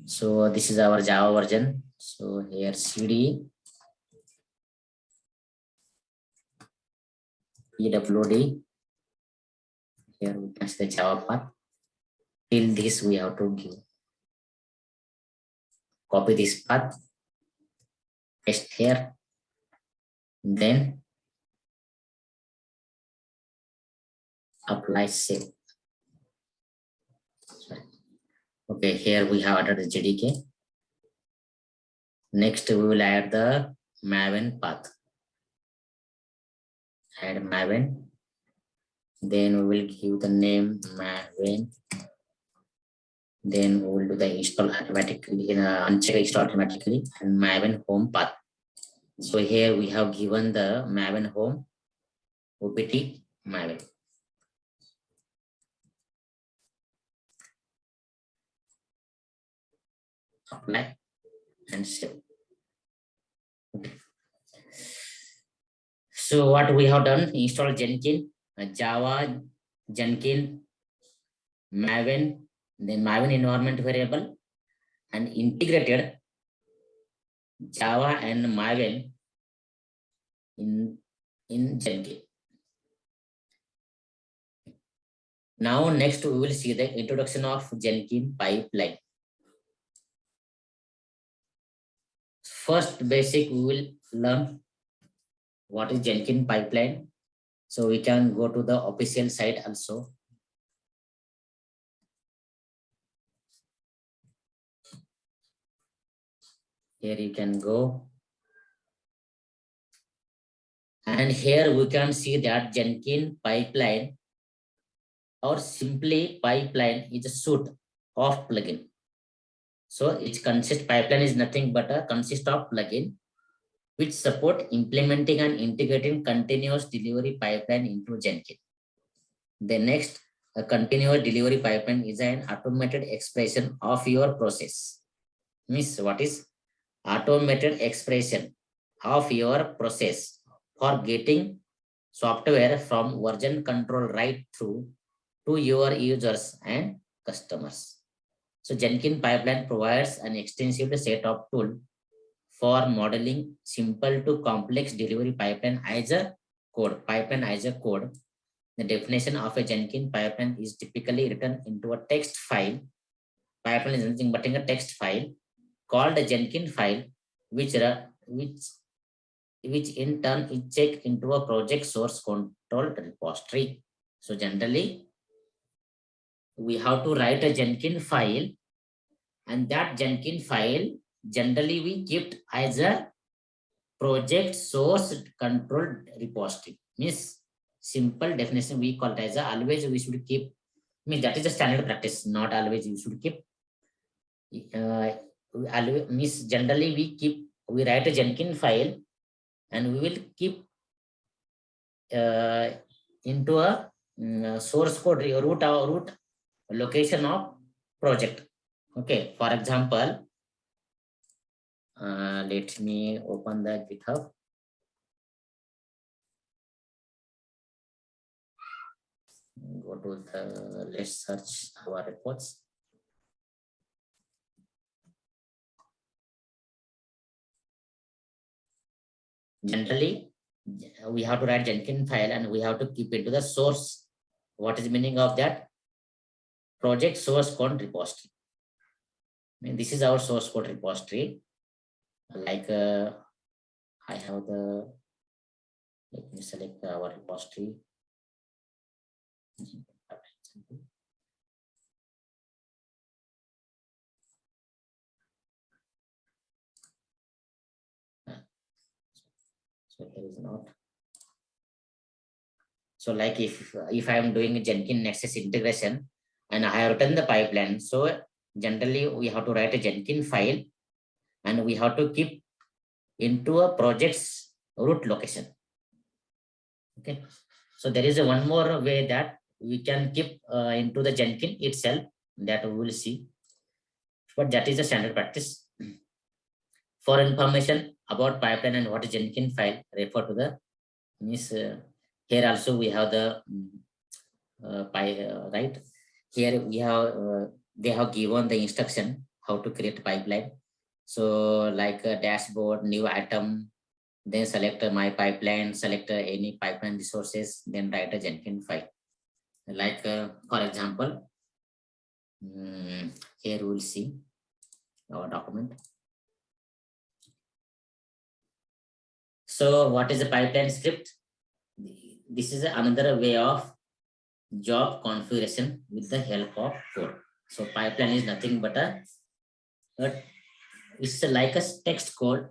So this is our Java version. So here cd pwd. Here we can see the Java path. Till this we have to give. Copy this path, paste here, then apply save. Okay, here we have added the JDK. Next, we will add the Maven path. Add Maven. Then we will give the name Maven. Then we will do the install automatically, uncheck install automatically, and Maven home path. So here we have given the Maven home, OPT Maven. Apply and save. Okay. So what we have done, install Jenkins, Java, Jenkins, Maven, then Maven environment variable, and integrated Java and Maven in Jenkins. Now next we will see the introduction of Jenkins pipeline. First basic we will learn what is Jenkins pipeline. So we can go to the official site also. Here you can go. And here we can see that Jenkins pipeline, or simply pipeline, is a suite of plugin. So it consists, pipeline is nothing but a consist of plugin which support implementing and integrating continuous delivery pipeline into Jenkins. The next, a continuous delivery pipeline is an automated expression of your process. Means what is automated expression of your process for getting software from version control right through to your users and customers. So Jenkins pipeline provides an extensive set of tools for modeling simple to complex delivery pipeline as a code. The definition of a Jenkins pipeline is typically written into a text file. Pipeline is nothing but a text file called a Jenkins file, which in turn is checked into a project source control repository. So generally, we have to write a Jenkins file, and that Jenkins file generally we keep as a project source control repository. Means simple definition we call it as a always we should keep. Means that is a standard practice. Not always you should keep. Means generally we write a Jenkins file, and we will keep into a source code root location of project. Okay, for example, let me open the GitHub. Go to the, let's search our reports. Generally, we have to write Jenkins file, and we have to keep it to the source. What is the meaning of that? Project source code repository. I mean, this is our source code repository. Like I have the, let me select our repository. So there is not. So like if I am doing a Jenkins Nexus integration and I have written the pipeline, so generally we have to write a Jenkins file, and we have to keep into a project's root location. Okay, so there is a one more way that we can keep into the Jenkins itself, that we will see, but that is a standard practice. For information about pipeline and what is Jenkins file, refer to the here also we have the right here we have they have given the instruction how to create pipeline. So like a dashboard, new item, then select my pipeline, select any pipeline resources, then write a Jenkins file. Like for example, here we will see our document. So what is a pipeline script? This is another way of job configuration with the help of code. So pipeline is nothing but it's like a text code,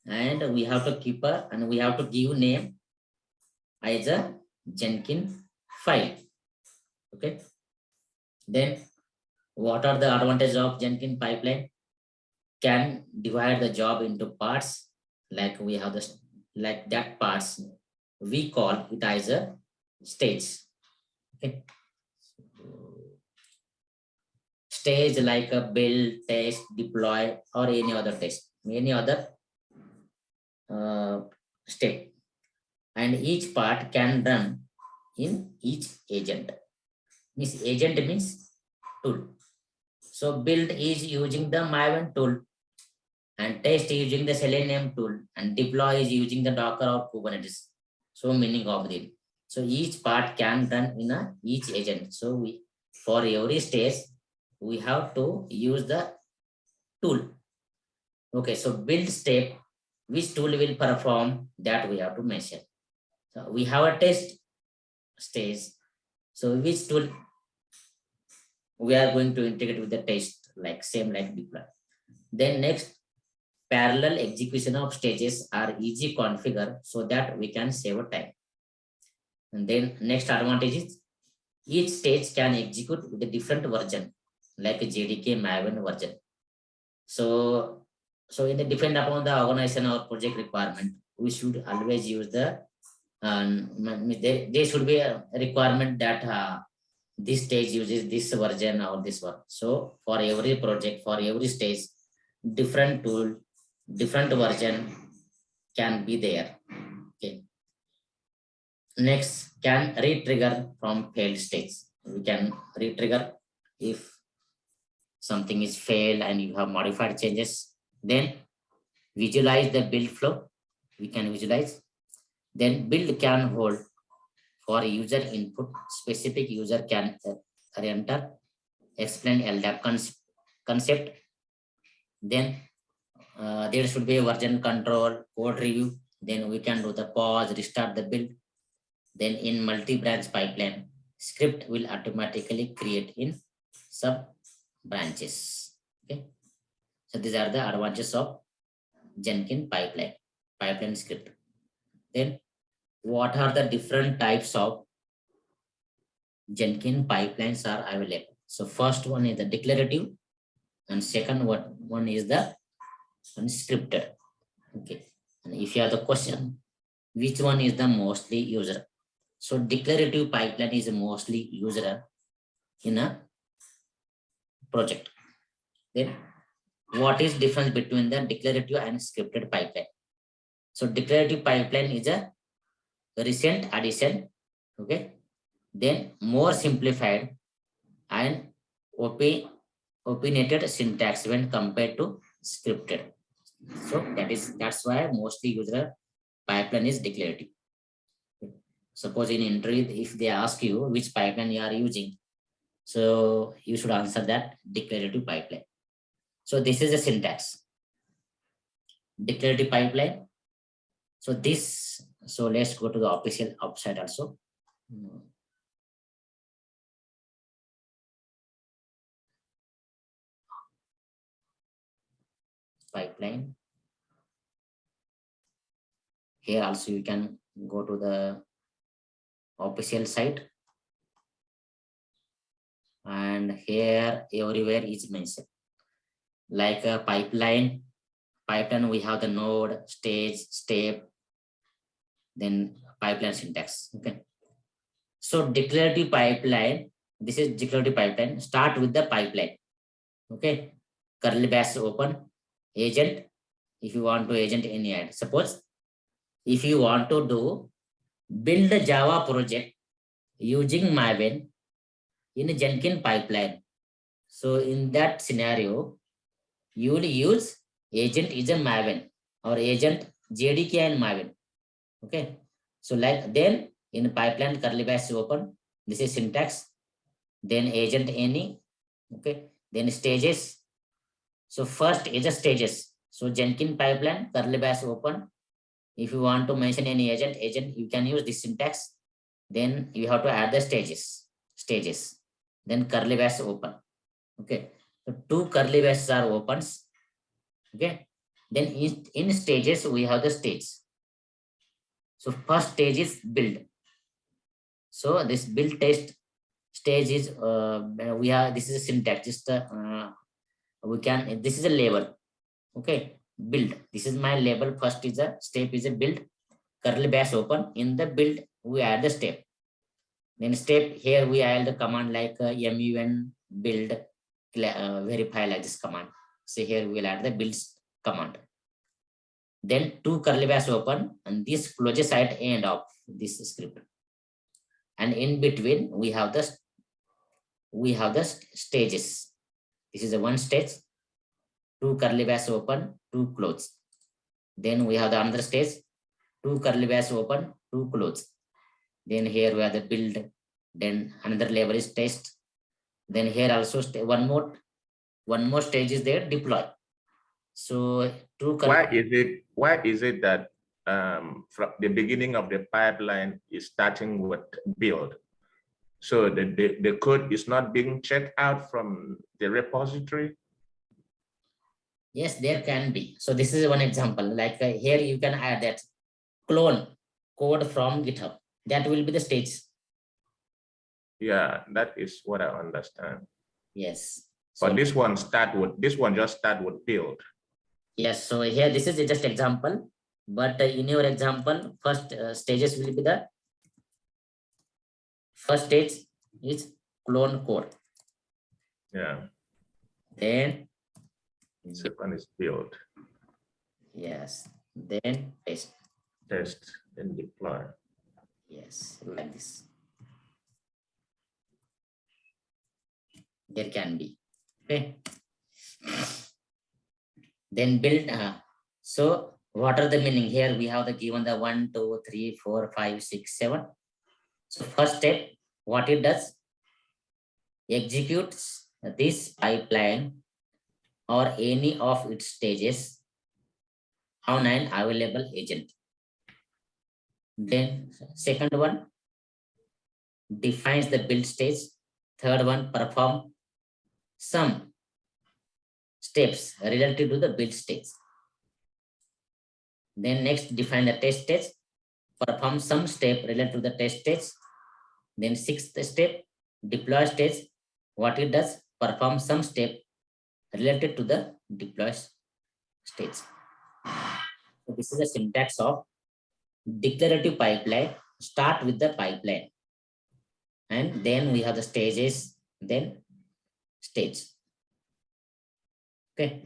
and we have to keep and we have to give name as a Jenkins file. Okay. Then what are the advantages of Jenkins pipeline? Can divide the job into parts, like we have this, like that parts we call it as a stage. Okay. Stage like a build, test, deploy, or any other test, any other step, and each part can run in each agent. Agent means tool. So build is using the Maven tool, and test is using the Selenium tool, and deploy is using the Docker or Kubernetes. So meaning of it. So each part can run in each agent. So we, for every stage, we have to use the tool. Okay, so build step, which tool will perform, that we have to mention. So we have a test stage. So which tool we are going to integrate with the test, like same like deploy. Then next, parallel execution of stages are easy configure so that we can save time. And then next advantage is each stage can execute with a different version, like a JDK Maven version. So in the depend upon the organization or project requirement, we should always use the there should be a requirement that this stage uses this version or this one. So for every project, for every stage, different tool, different version can be there. Okay. Next, can re-trigger from failed states. We can re-trigger if something is failed and you have modified changes. Then visualize the build flow. We can visualize. Then build can hold for user input. Specific user can enter, explain LDAP concept. Then there should be a version control, code review. Then we can do the pause, restart the build. Then in multi-branch pipeline, script will automatically create in sub branches. Okay. So these are the advantages of Jenkins pipeline script. Then what are the different types of Jenkins pipelines are available? So first one is the declarative, and second one is the unscripted. Okay. And if you have the question, which one is the mostly used? So declarative pipeline is mostly used in a project. Then what is difference between the declarative and scripted pipeline? So declarative pipeline is a recent addition. Okay. Then more simplified and opinionated syntax when compared to scripted. So that's why mostly user pipeline is declarative. Suppose in interview, if they ask you which pipeline you are using, so you should answer that declarative pipeline. So this is a syntax. Declarative pipeline. So let's go to the official website also. Pipeline. Here also you can go to the official site, and here everywhere is mentioned. Like a pipeline we have the node, stage, step, then pipeline syntax. Okay. So declarative pipeline, this is declarative pipeline. Start with the pipeline. Okay. Curly brace open, agent. If you want to agent any ad, suppose if you want to do build a Java project using Maven, in a Jenkins pipeline. So in that scenario, you will use agent is a Maven or agent JDK and Maven. Okay. So like then in pipeline curly brace open, this is syntax, then agent any, okay, then stages. So first is a stages. So Jenkins pipeline curly brace open. If you want to mention any agent, you can use this syntax. Then you have to add the stages. Then curly brace open. Okay. So two curly braces are opens. Okay. Then in stages, we have the stage. So first stage is build. So this build test stage is we have, this is a syntax. Just we can, this is a label. Okay. Build. This is my label. First is a step is a build. Curly brace open. In the build, we add the step. Then step here we add the command like mun build verify, like this command. So here we will add the build command. Then two curly brace open, and this closes at end of this script. And in between we have the stages. This is the one stage. Two curly brace open, two close. Then we have the another stage. Two curly brace open, two close. Then here we have the build. Then another label is test. Then here also one more stage is there, deploy. So why is it that from the beginning of the pipeline is starting with build? So the code is not being checked out from the repository? Yes, there can be. So this is one example. Like here you can add that clone code from GitHub. That will be the stage. Yeah, that is what I understand. Yes. But this one just start with build. Yes. So here this is just example. But in your example, first stages will be the first stage is clone code. Yeah. Then second is build. Yes. Then test. Test, then deploy. Yes, like this. There can be. Okay. Then build. So what are the meaning? Here we have the given the 1, 2, 3, 4, 5, 6, 7. So first step, what it does, executes this pipeline or any of its stages on an available agent. Then second one, defines the build stage. Third one, perform some steps related to the build stage. Then next, define the test stage, perform some step related to the test stage. Then sixth step, deploy stage. What it does, perform some step related to the deploy stage. So this is a syntax of declarative pipeline. Start with the pipeline. And then we have the stages, then stage. Okay.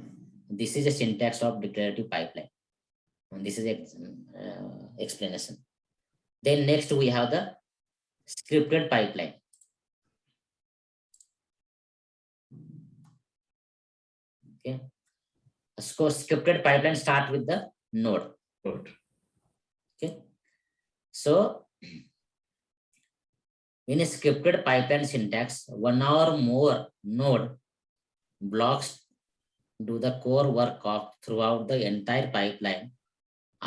This is a syntax of declarative pipeline. And this is explanation. Then next we have the scripted pipeline. Okay. So scripted pipeline start with the node. Okay. So in a scripted pipeline syntax, one or more node blocks do the core work of throughout the entire pipeline.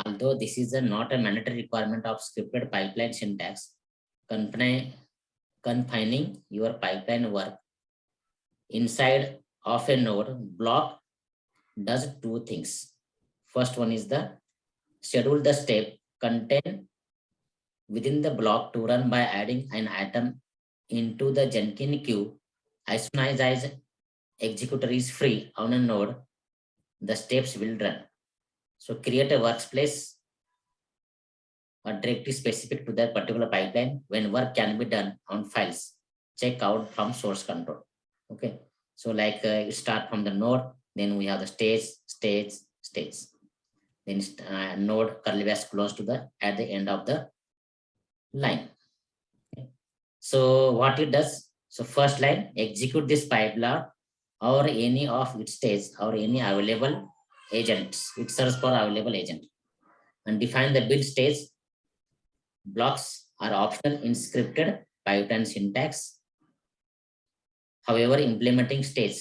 Although this is not a mandatory requirement of scripted pipeline syntax, confining your pipeline work inside of a node block does two things. First one is the schedule the step contained within the block to run by adding an item into the Jenkins queue. As soon as executor is free on a node, the steps will run. So create a workspace or directory specific to that particular pipeline when work can be done on files. Check out from source control. Okay. So like you start from the node, then we have the stage. Then node curly brace close to the at the end of the line. Okay. So what it does, So first line, execute this pipeline or any of its states or any available agents. It serves for available agent. And define the build stage. Blocks are optional in scripted pipeline syntax. However, implementing stage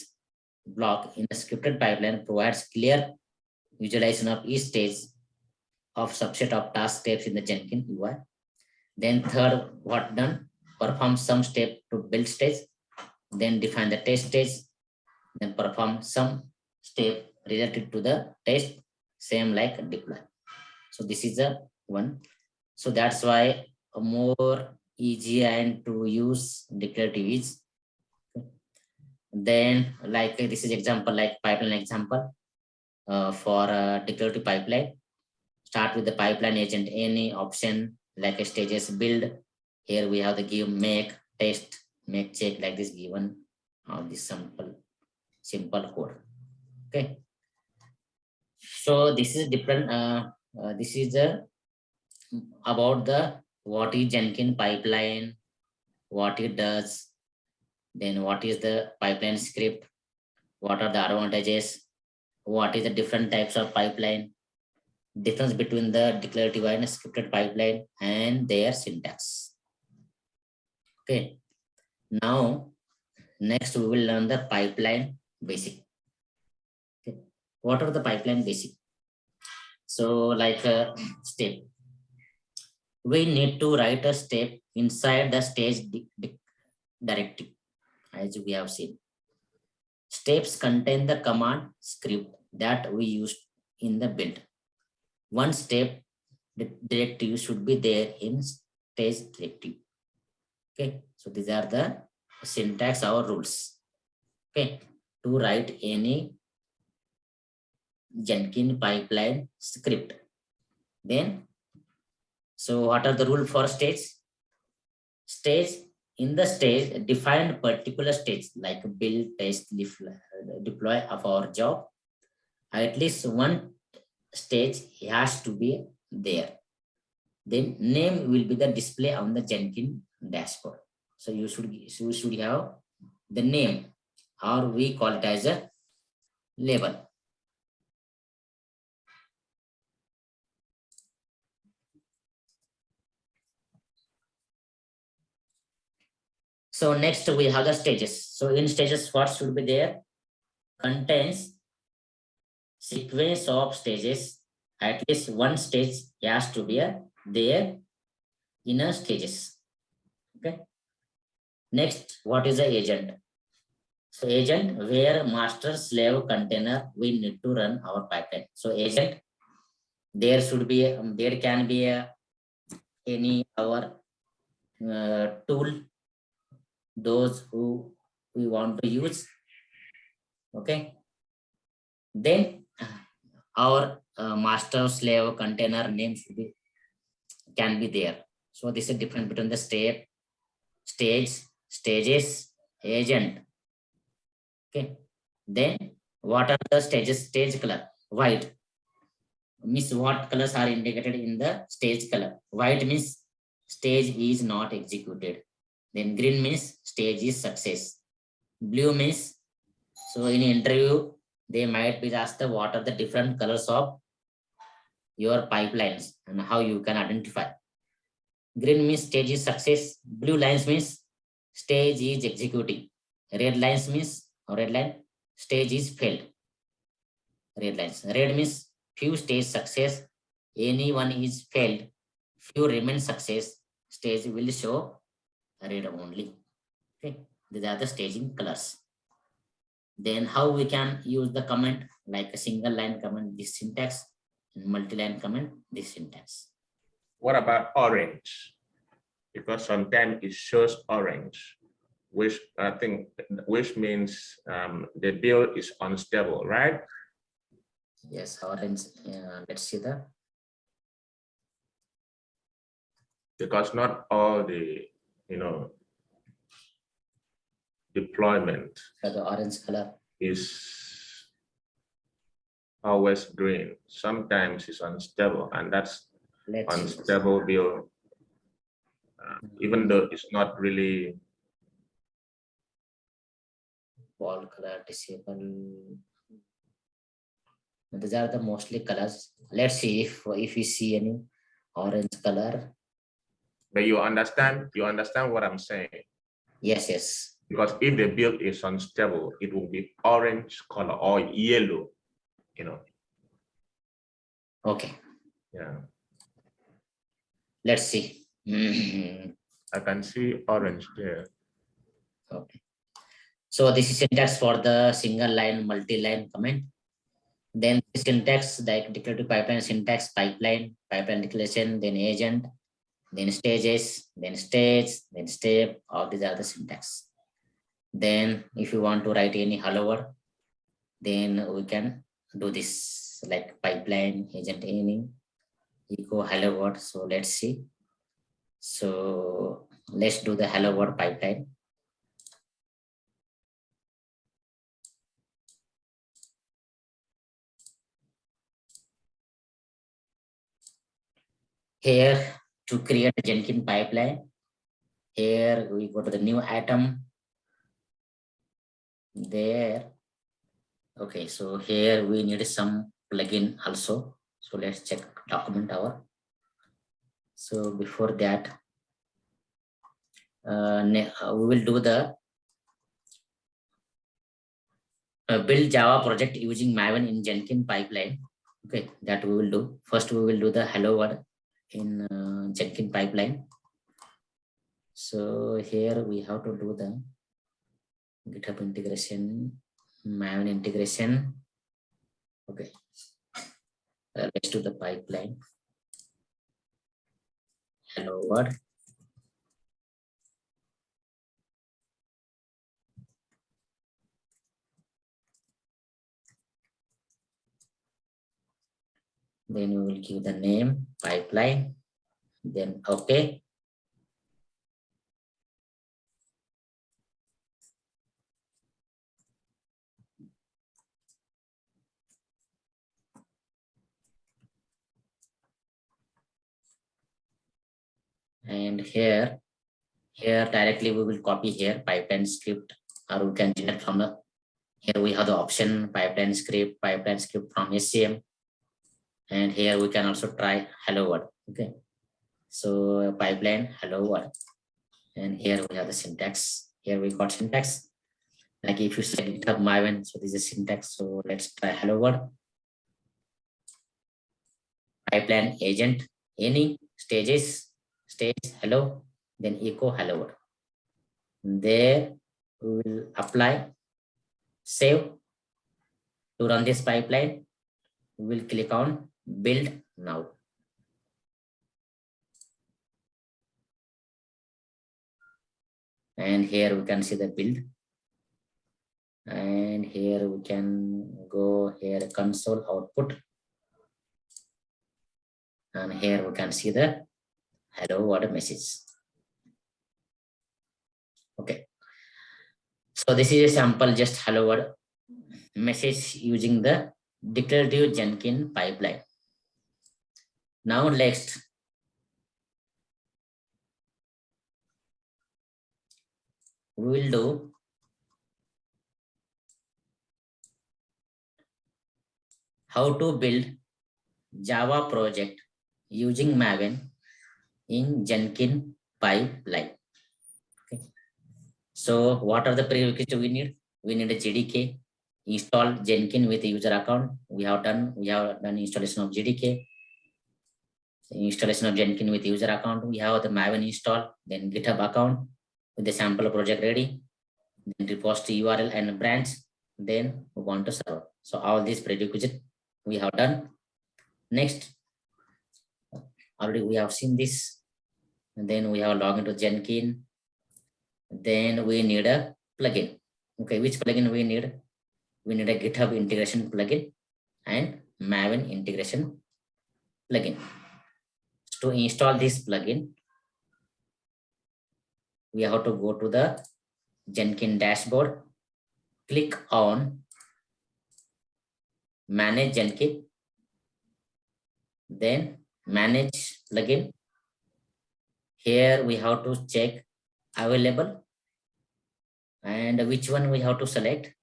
block in a scripted pipeline provides clear visualization of each stage of subset of task steps in the Jenkins UI. Then third, what done? Perform some step to build stage. Then define the test stage. Then perform some step related to the test, same like deploy. So this is the one. So that's why a more easy and to use declarative is. Then like this is example like pipeline example for a declarative pipeline. Start with the pipeline agent, any option like a stages build. Here we have the give, make, test, make, check like this given on this simple code. Okay. So this is different. This is about the what is Jenkins pipeline, what it does, then what is the pipeline script, what are the advantages, what is the different types of pipeline, difference between the declarative and scripted pipeline and their syntax. Okay. Now, next we will learn the pipeline basic. Okay. What are the pipeline basic? So like a step. We need to write a step inside the stage directive, as we have seen. Steps contain the command script that we used in the build. One step directive should be there in stage directive. Okay, so these are the syntax or rules. Okay, to write any Jenkins pipeline script. Then, so what are the rules for stage? Stage, in the stage, define particular stage like build, test, deploy of our job. At least one stage has to be there. Then name will be the display on the Jenkins dashboard. So you should have the name, or we call it as a label. So next we have the stages. So in stages, what should be there? Contains sequence of stages. At least one stage has to be there in a stages. Okay. Next, what is the agent? So agent, where master slave container we need to run our pipeline. So agent, there should be there can be any our tool, those who we want to use. Okay. Then our master slave container name should be can be there. So this is different between the step, stage, stages, agent. Okay. Then what are the stages? Stage color white means what colors are indicated in the stage color. White means stage is not executed. Then green means stage is success. Blue means, so in interview they might be asked what are the different colors of your pipelines and how you can identify. Green means stage is success. Blue lines means stage is executing. Red lines means, red line, stage is failed. Red lines. Red means few stage success. Any one is failed. Few remain success. Stage will show red only. Okay. These are the staging colors. Then how we can use the comment, like a single line comment, this syntax, and multi-line comment, this syntax. What about orange? Because sometimes it shows orange, which I think, which means the build is unstable, right? Yes, orange. Let's see the. Because not all the, deployment. So the orange color is always green. Sometimes it's unstable, and that's unstable build. Even though it's not really Wall color disable. These are the mostly colors. Let's see if we see any orange color. But you understand what I'm saying? Yes, yes. Because if the build is unstable, it will be orange color or yellow, you know. Okay. Yeah. Let's see. I can see orange there. Okay. So this is syntax for the single line, multi-line comment. Then the syntax like declarative pipeline syntax, pipeline declaration, then agent, then stages, then stage, then step. All these are the syntax. Then if you want to write any hello word, then we can do this like pipeline, agent, any, echo, hello word. So let's see. So let's do the hello word pipeline. Here to create a Jenkins pipeline, here we go to the new item. There. Okay, so here we need some plugin also. So let's check document hour. So before that, we will do the build Java project using Maven in Jenkins pipeline. Okay, that we will do. First, we will do the hello word in Jenkins pipeline. So here we have to do the GitHub integration, Maven integration. Okay, let's do the pipeline. Hello word. Then we will give the name pipeline. Then okay. And here directly we will copy here pipeline script, or we can generate from the, here we have the option pipeline script from SCM. And here we can also try hello world. Okay, so pipeline hello world, and here we have the syntax. Here we got syntax. Like if you say GitHub Maven, so this is syntax. So let's try hello world. Pipeline agent, any stages, stage hello, then echo hello world. There we will apply, save. To run this pipeline, we will click on build now. And here we can see the build. And here we can go here console output. And here we can see the hello world message. Okay. So this is a sample just hello world message using the declarative Jenkins pipeline. Now next, we will do how to build Java project using Maven in Jenkins pipeline. Okay. So what are the prerequisites we need? We need a JDK, install Jenkins with a user account. We have done installation of JDK, installation of Jenkins with user account. We have the Maven install, then GitHub account with the sample project ready, then repository URL and branch, then we want to serve. So all these prerequisites we have done. Next, already we have seen this, and then we have login to Jenkins. Then we need a plugin. Okay, which plugin we need? We need a GitHub integration plugin and Maven integration plugin. To install this plugin, we have to go to the Jenkins dashboard, click on manage Jenkins, then manage plugin. Here we have to check available, And which one we have to select?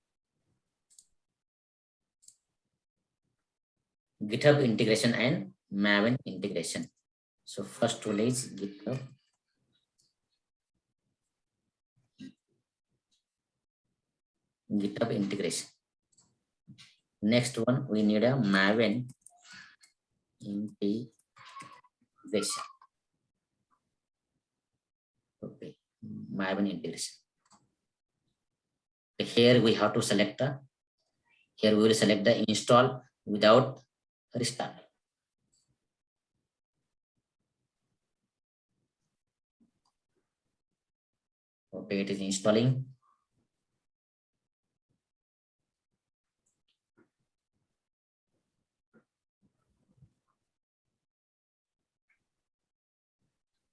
GitHub integration and Maven integration. So first tool is GitHub. GitHub integration. Next one, we need a Maven integration. Okay, Maven integration. Here we have to select the, here we will select the install without restart. Okay, it is installing.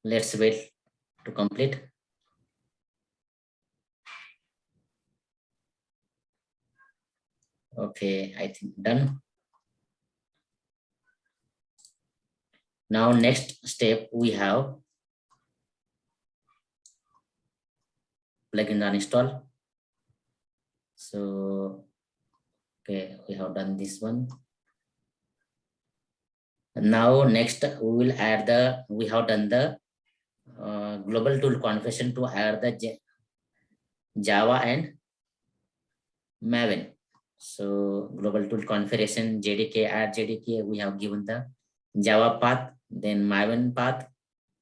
Let's wait to complete. Okay, I think done. Now next step we have plugin uninstall. So okay, we have done this one. Now next we will add the, we have done the global tool configuration to add the Java and Maven. So global tool configuration JDK, add JDK, we have given the Java path, then Maven path,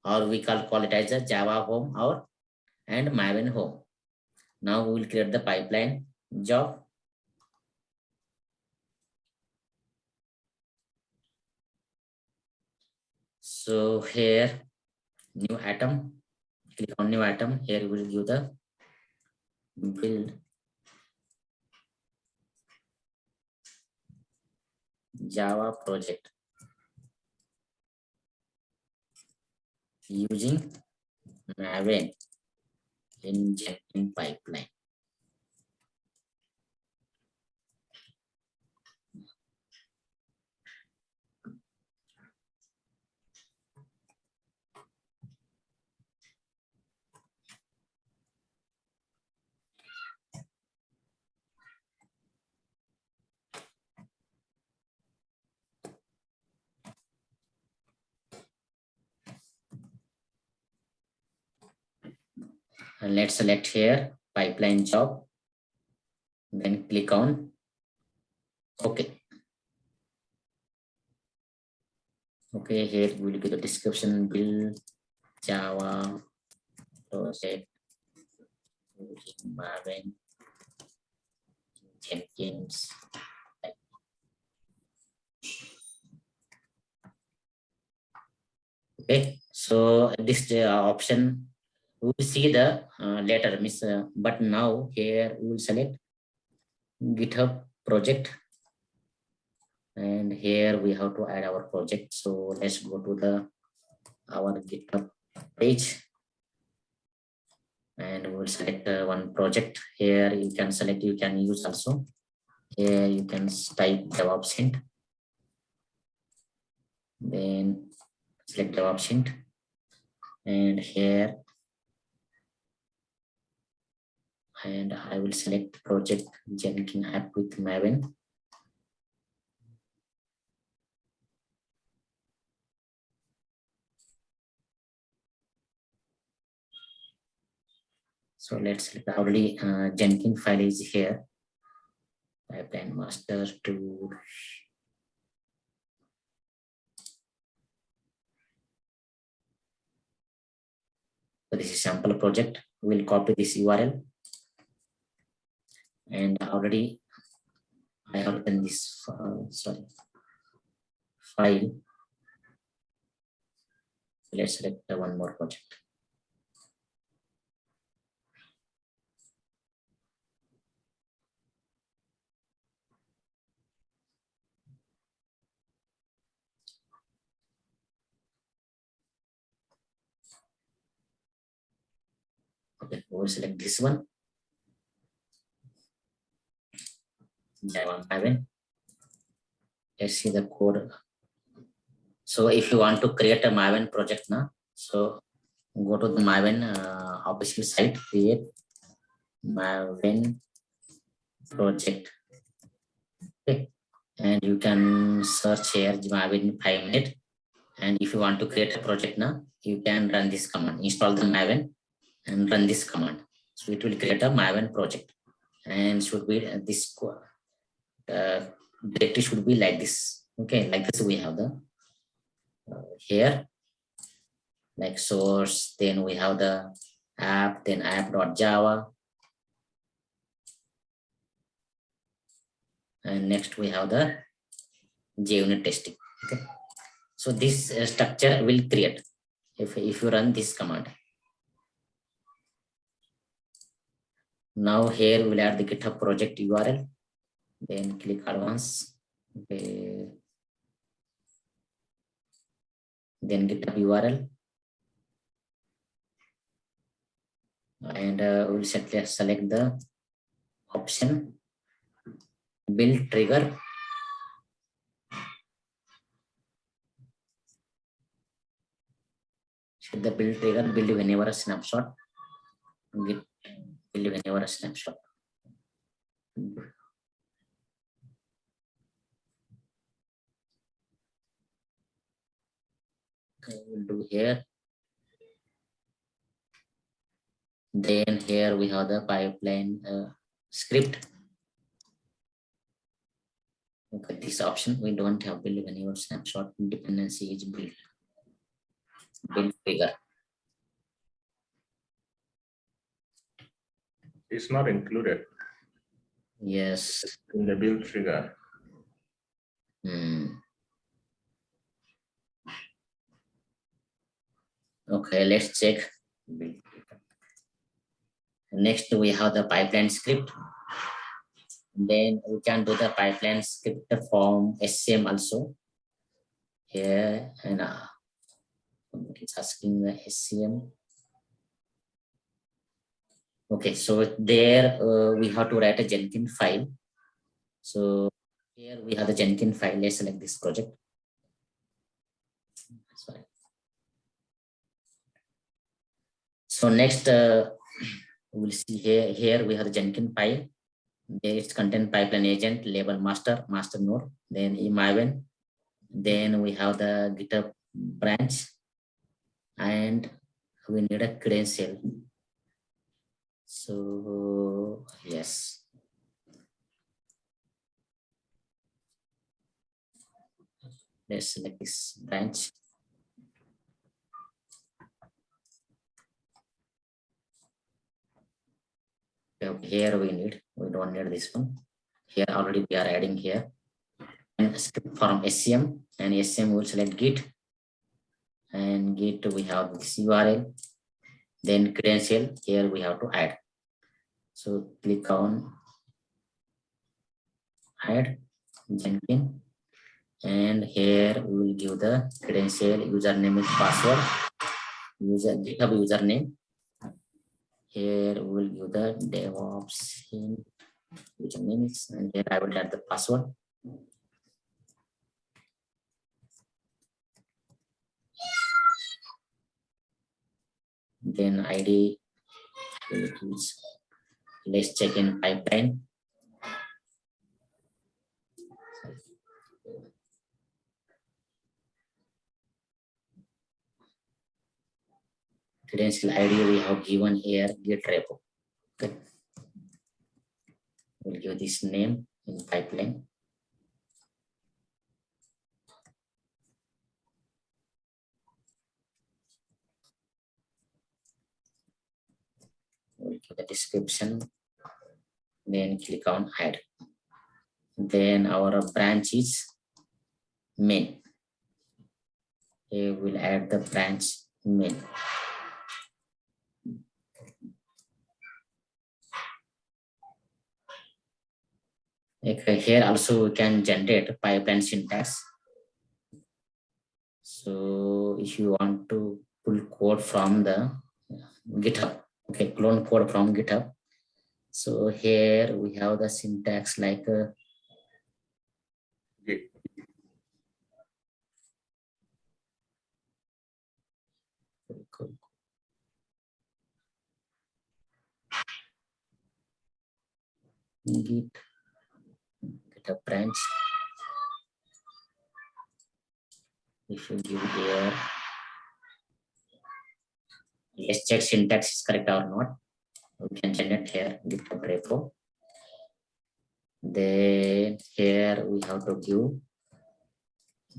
or we call it as a Java home or and Maven home. Now we will create the pipeline job. So here, new atom, click on new atom. Here we will give the build Java project using Maven in Jenkins Pipeline. And let's select here pipeline job, then click on OK. Okay, here will be the description, build Java project using Maven Jenkins. Okay, so this option we will see the later, but now here we will select GitHub project, and here we have to add our project. So let's go to the our GitHub page, and we will select one project. Here you can select, you can use also. Here you can type DevOpsHint, then select DevOpsHint, and here, and I will select project Jenkins app with Maven. So let's select, already Jenkins file is here. Pipeline master to so this is sample project. We'll copy this URL, and already I have written this file. Let's select one more project. Okay, we'll select this one, Java Maven. Let's see the code. So if you want to create a Maven project now, so go to the Maven official site, create, Maven project. Okay, and you can search here Maven 5 minutes. And if you want to create a project now, you can run this command, install the Maven and run this command. So it will create a Maven project, and should be this directory should be like this. Okay, like this we have the here like source, then we have the app, then app.java, and next we have the JUnit testing. Okay, so this structure will create if you run this command. Now here we'll add the GitHub project URL, then click advanced. Okay, then GitHub URL, and we'll select the option build trigger. Should the build trigger build whenever a snapshot, build whenever a snapshot. Okay, we'll do here. Then here we have the pipeline script. Look at this option. We don't have build whenever snapshot. Dependency is build trigger. It's not included. Yes. In the build trigger. Okay, let's check. Next, we have the pipeline script. Then we can do the pipeline script from SCM also. Here, and it's asking the SCM. Okay, so there we have to write a Jenkins file. So here we have the Jenkins file. Let's select this project. Sorry. So next, we'll see here. Here we have the Jenkins file. There is content pipeline agent, label master node. Then Maven. Then we have the GitHub branch, and we need a credential. So yes. Let's select this branch. Here we don't need this one. Here already we are adding here. And script from SCM, and SCM will select Git. And Git we have this URL. Then credential, here we have to add. So click on add Jenkins. And here we will give the credential, username is password, GitHub username. Here we will give the DevOpsHint username, and here I will add the password. Then ID, let's check in pipeline. Credential ID we have given here, Git repo. Okay. We'll give this name in pipeline. We'll give the description. Then click on add. Then our branch is main. Here we'll add the branch main. Okay, here also we can generate pipeline syntax. So if you want to pull code from the GitHub, okay, clone code from GitHub. So here we have the syntax like GitHub branch. If you give here, let's check syntax is correct or not. We can generate here GitHub repo. Then here we have to give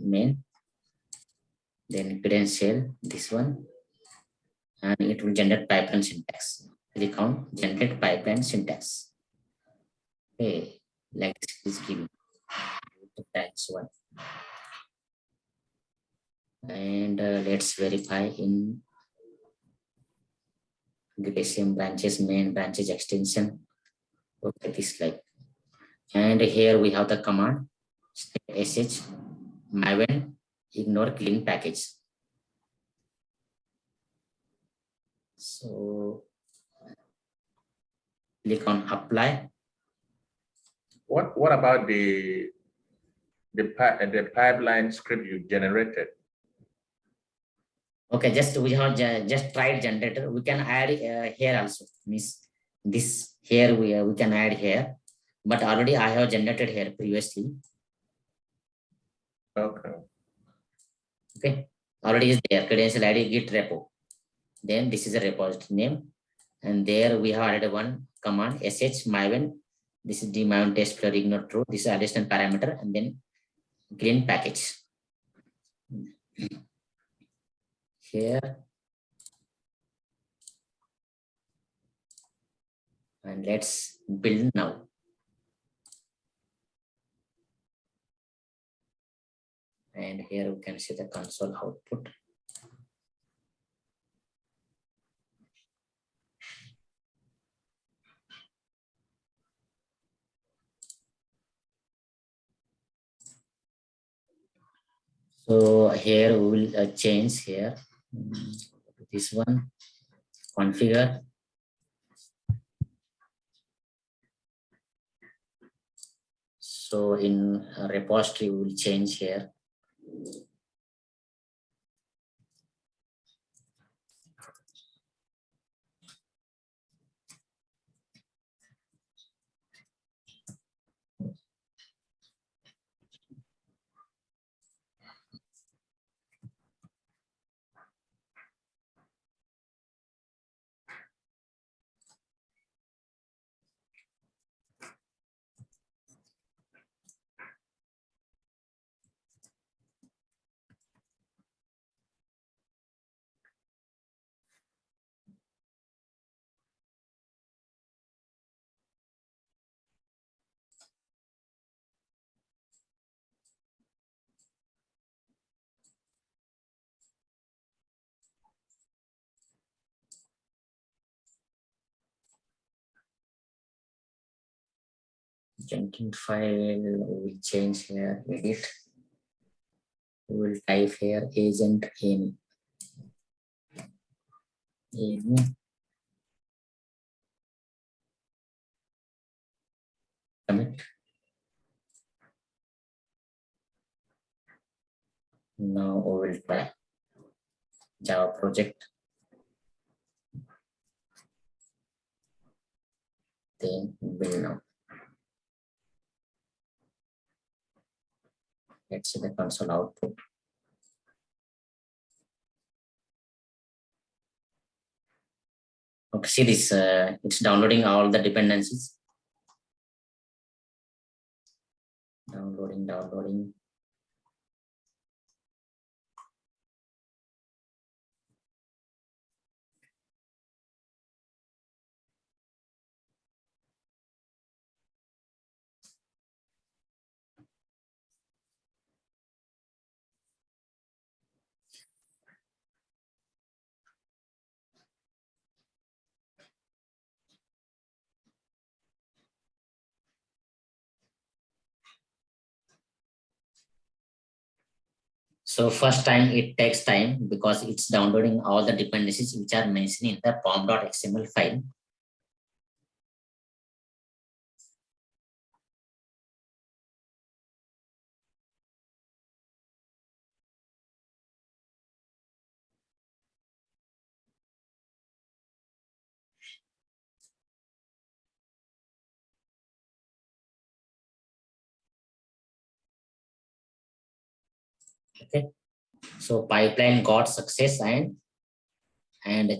main, then credential, this one, and it will generate pipeline syntax. Click on generate pipeline syntax. Okay, like this is giving. That's one. And let's verify in GitHub branches, main branches extension. Okay, this like. And here we have the command sh Maven ignore clean package. So click on apply. What about the pipeline script you generated? Okay, just we have just tried generator. We can add here also. Means this here we can add here, but already I have generated here previously. Okay. Okay, already is there. Credential ID git repo. Then this is a repository name, and there we have added one command sh maven. This is the maven test player ignore true. This is additional parameter, and then clean package. Here and let's build now. And here we can see the console output. So here we will change here this one, configure. So in repository we will change here. Jenkins file we will change here, edit. We will type here agent in. Commit. Now we will try Java project. Then build now. Let's see the console output. Okay, see this, it's downloading all the dependencies. Downloading. So first time it takes time because it's downloading all the dependencies which are mentioned in the pom.xml file. Okay, so pipeline got success and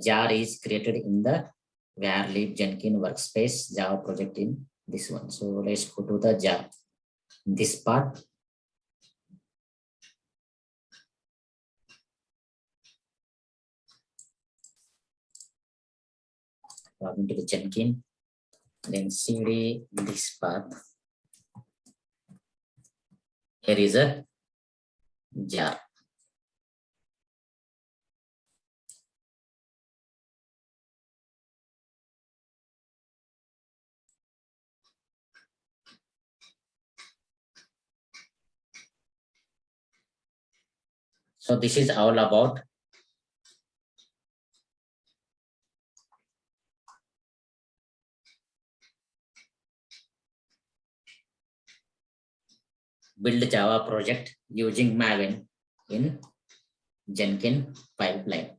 jar is created in the var lib Jenkins workspace Java project in this one. So let's go to the jar. This part. Log into the Jenkins, then cd this path. Here is a jar. So this is all about build Java project using Maven in Jenkins pipeline.